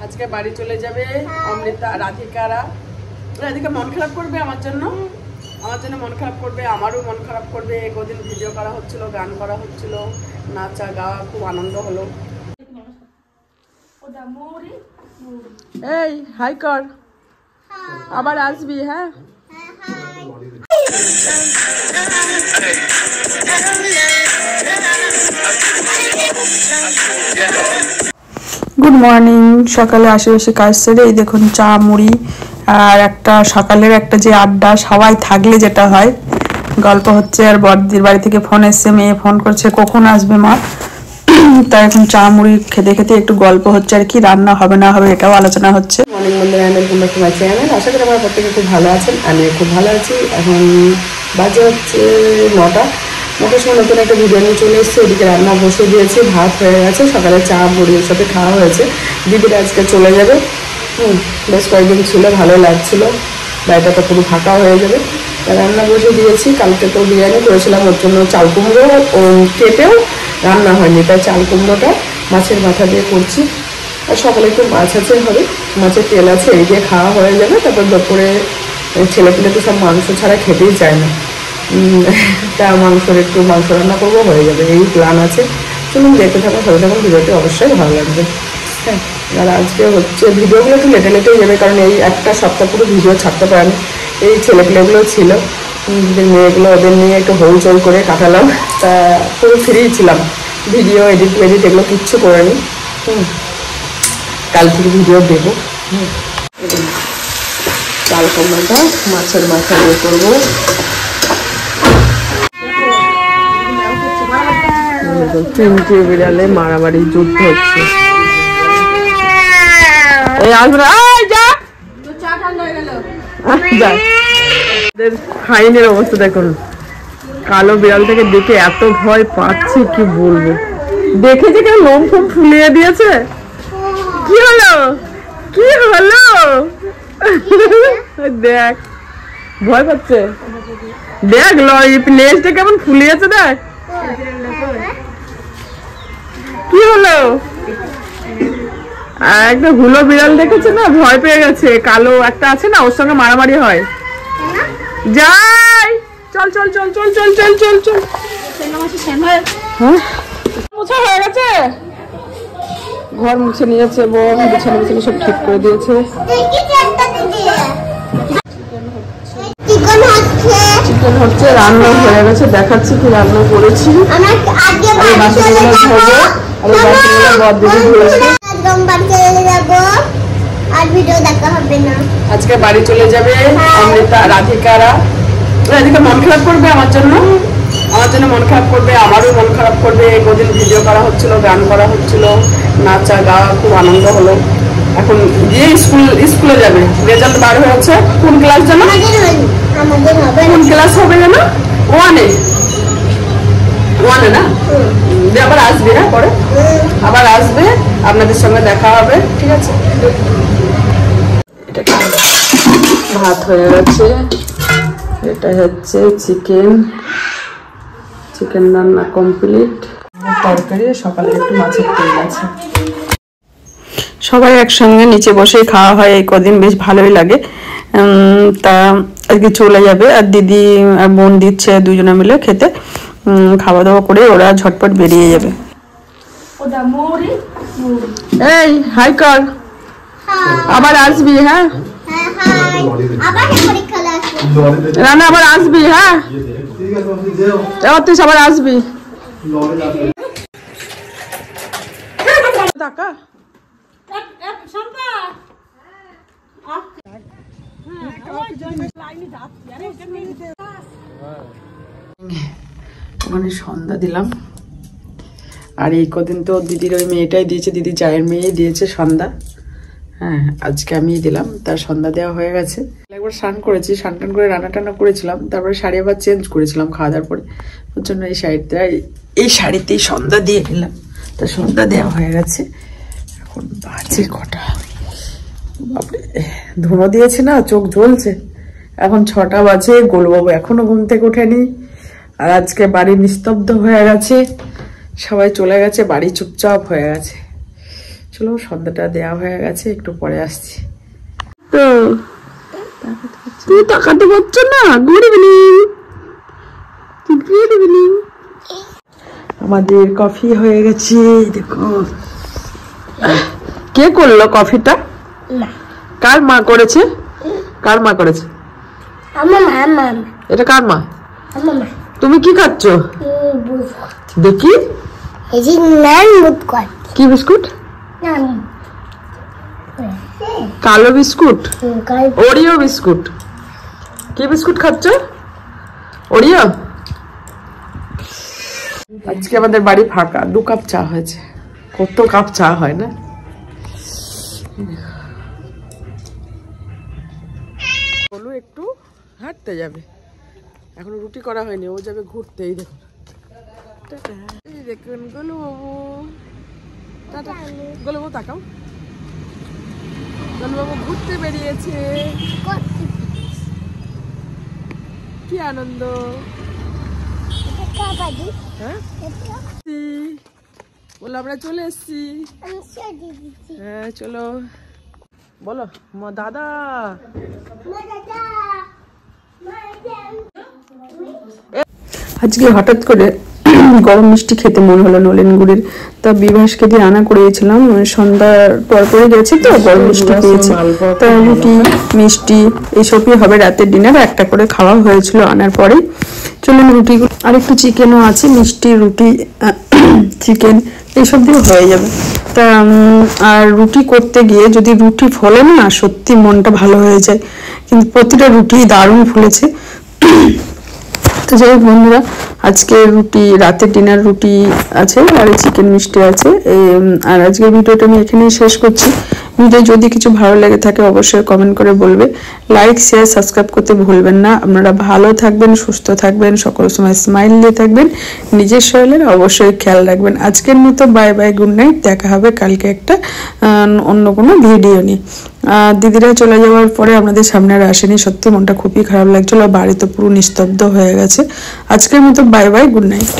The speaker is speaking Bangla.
আজকে বাড়ি চলে যাবে অমৃতা, রাধিকারা। রাধিকা মন খারাপ করবে আমার জন্য মন খারাপ করবে, আমারও মন খারাপ করবে। কদিন ভিডিও করা হচ্ছিল, গান করা হচ্ছিল, নাচা গাওয়া, খুব আনন্দ হলো। এই হাই কর, আবার আসবি। হ্যাঁ গুড মর্নিং। সকালে আশেপাশে কাজ সেরে এই দেখুন চা মুড়ি আর একটা সকালের একটা যে আড্ডা সবাই থাকলে যেটা হয়, গল্প হচ্ছে। আর বড়দির বাড়ি থেকে ফোন এসছে, মেয়ে ফোন করছে কখন আসবে মা। তাই এখন চা মুড়ি খেতে খেতে একটু গল্প হচ্ছে আর কি, রান্না হবে না হবে এটাও আলোচনা হচ্ছে। মর্নিং বন্ধুরা, তোমার চ্যানেল আশা করি আমার প্রত্যেকে খুব ভালো আছেন, আমি খুব ভালো আছি। এখন বাজে হচ্ছে 9টার সময় নতুন একটা ভিডিও নিয়ে চলে এসেছি। ওদিকে রান্না বসে দিয়েছি, ভাত হয়ে গেছে, সকালে চা মুড়ির সাথে খাওয়া হয়েছে। দিদিরা আজকে চলে যাবে, বেশ কয়েকদিন ছিল, ভালো লাগছিল, বাড়িটা তো পুরো ফাঁকা হয়ে যাবে। রান্না বসে দিয়েছি। কালকে তো বিরিয়ানি করেছিলাম, ওর জন্য চাল কুমড়ো কেটেও রান্না হয়নি, তাই চাল কুমড়োটা মাছের মাথা দিয়ে করছি। আর সকালে একটু মাছ আছে, হবে মাছের তেল আছে, এই দিয়ে খাওয়া হয়ে যাবে। তারপর দুপুরে ছেলেপিলে তো সব মাংস ছাড়া খেতেই চায় না, তা একটু মাংস রান্না করবো, হয়ে যাবে, এই প্ল্যান আছে। চলুন দেখতে থাকুন, সাথে থাকুন, ভিডিওটি অবশ্যই ভালো লাগবে। হ্যাঁ, আর আজকে হচ্ছে ভিডিওগুলো একটু লেটে যাবে, কারণ এই একটা সপ্তাহ পুরো ভিডিও ছাড়তে পারেনি। এই ছেলেপিলেগুলো ছিল, মেয়েগুলো, ওদের নিয়ে একটু হইচই করে কাটালাম। তা পুরো ফ্রি ছিলাম, ভিডিও এডিট এগুলো কিচ্ছু করিনি। কাল থেকে ভিডিও দেবো। চাল কুমড়োটা মাছের মাথা দিয়ে করবো। তিনটে বিড়ালে মারামারি যুদ্ধ হচ্ছে। ফাইনের অবস্থা দেখুন, কালো বিড়াল থেকে দেখে এত ভয় পাচ্ছি কি বলবো। দেখেছে কেন লোম ফোম ফুলিয়ে দিয়েছে। কি হলো দেখ, ভয় পাচ্ছে, দেখ লেজটা কেমন ফুলিয়েছে, দেখ কি হলো। একটা হুলো বিড়াল দেখেছে না, ভয় পেয়ে গেছে। কালো একটা আছে না, ওর সঙ্গে মারামারি হয়। যাই, চল চল চল চল চল চল চল চল। মোছা হয়ে গেছে, ঘর মুছে নিয়েছে, বিছানা বিছানা সব ঠিক করে দিয়েছে। চিকেন হচ্ছে, রান্না হয়ে গেছে, দেখাচ্ছি কি রান্না করেছি। আজকে বাড়ি চলে যাবে অমৃতা, রাধিকারা। রাধিকা মন খারাপ করবে আমার জন্য মন খারাপ করবে, আমারও মন খারাপ করবে। কদিন ভিডিও করা হচ্ছিল, গান করা হচ্ছিল, নাচা গাওয়া, খুব আনন্দ হলো। এখন গিয়ে স্কুলে যাবে, রেজাল্ট বার হয়েছে। কোন ক্লাস জানো? কোন ক্লাস হবে জানো? ওয়ানে না? আবার আসবে, হ্যাঁ পরে আবার আসবে, আপনাদের সঙ্গে দেখা হবে, ঠিক আছে। এটা ভাত হয়ে গেছে, এটা হচ্ছে চিকেন রান্না কমপ্লিট। তরকারি সকালে একটু মাছের তেল আছে। সবাই একসঙ্গে নিচে বসে খাওয়া হয় এই কদিন, বেশ ভালোই লাগে। তা আজকে চলে যাবে, আর দিদি আর বোন দিচ্ছে, দুজনে মিলে খেতে। খাওয়া দাওয়া করে ওরা ঝটপট বেরিয়ে যাবে। এই হাই কর, আবার আসবি। হ্যাঁ রানা, আবার আসবি। হ্যাঁ তুই আবার আসবি। টাকা ওখানে সন্ধ্যা দিলাম। আর এই কদিন তো দিদির ওই মেয়েটাই দিয়েছে, দিদি চায়ের মেয়েই দিয়েছে সন্ধ্যা। হ্যাঁ, আজকে আমি দিলাম, তার সন্ধ্যা দেওয়া হয়ে গেছে। একবার স্নান করেছি, স্নান টান করে রান্না টান্না করেছিলাম, তারপরে শাড়ি আবার চেঞ্জ করেছিলাম খাওয়া দাওয়ার পরে। ওর জন্য এই শাড়িতেই সন্ধ্যা দিয়ে নিলাম, তার সন্ধ্যা দেওয়া হয়ে গেছে। এখন বাজে কটা, বাপরে, ধুনো দিয়েছে না, চোখ জ্বলছে। এখন 6টা বাজে, গোলবাবু এখনো ঘুম থেকে ওঠেনি। আর আজকে বাড়ি নিস্তব্ধ হয়ে গেছে, সবাই চলে গেছে, বাড়ি চুপচাপ হয়ে গেছে। চলো সন্ধ্যাটা দেওয়া হয়ে গেছে, একটু পরে আসছি। তো তুই তাকাতে পারছো না? Good evening. Good evening. আমাদের কফি হয়ে গেছে, দেখো। কে করলো কফিটা? কার মা করেছে? কার মা করেছে? এটা কার মা? তুমি কি খাচ্ছ দেখি? কি বিস্কুট? কালো বিস্কুট, ওরিও বিস্কুট। কি বিস্কুট খাচ্ছ? ওরিও। আজকে আমাদের বাড়ি ফাঁকা, 2 কাপ চা হয়েছে। কত কাপ চা হয় না? বলু একটু হাঁটতে যাবে, এখনো রুটি করা হয়নি, ও যাবে ঘুরতে। এই দেখুন, এই দেখুন গোলু বাবু। টাটা গোলু বাবু, তাকাও। গোলু বাবু ঘুরতে বেরিয়েছে, কি আনন্দ। হ্যাঁ বলো, আমরা চলে এসছি। হ্যাঁ চলো, বলো দাদা। আজকে হঠাৎ করে গরম মিষ্টি খেতে মনে হলো নলেন গুড়ের, তা বিভাসকে দিয়ে রান্না করিয়েছিলাম। সন্ধ্যার পর পরে গেছে তো গরম মিষ্টি পেয়েছে, তা রুটি মিষ্টি এইসবই হবে রাতের ডিনার। একটা করে খাওয়া হয়েছিল আনার পরে। চলুন রুটিগুলো, আর একটু চিকেনও আছে, মিষ্টি রুটি চিকেন এইসব দিয়ে হয়ে যাবে। তা আর রুটি করতে গিয়ে যদি রুটি ফলে না, সত্যি মনটা ভালো হয়ে যায়, কিন্তু প্রতিটা রুটি দারুণ ফুলেছে। তো যাই হোক বন্ধুরা, আজকে রুটি, রাতের ডিনার রুটি আছে আর চিকেন মিষ্টি আছে। আর আজকের ভিডিওটা আমি এখানেই শেষ করছি। ভিডিও যদি কিছু ভালো লেগে থাকে অবশ্যই কমেন্ট করে বলবে। লাইক শেয়ার সাবস্ক্রাইব করতে ভুলবেন না। আপনারা ভালো থাকবেন, সুস্থ থাকবেন, সকল সময় স্মাইল দিয়ে থাকবেন, নিজের শরীরের অবশ্যই খেয়াল রাখবেন। আজকের মতো বাই বাই, গুড নাইট। দেখা হবে কালকে একটা অন্য কোনো ভিডিও নিয়ে। দিদিরা চলে যাওয়ার পরে আপনাদের সামনে আর আসেনি, সত্যি মনটা খুবই খারাপ লাগছিল। বাড়ি তো পুরো নিস্তব্ধ হয়ে গেছে। আজকের মতো বাই বাই, গুড নাইট।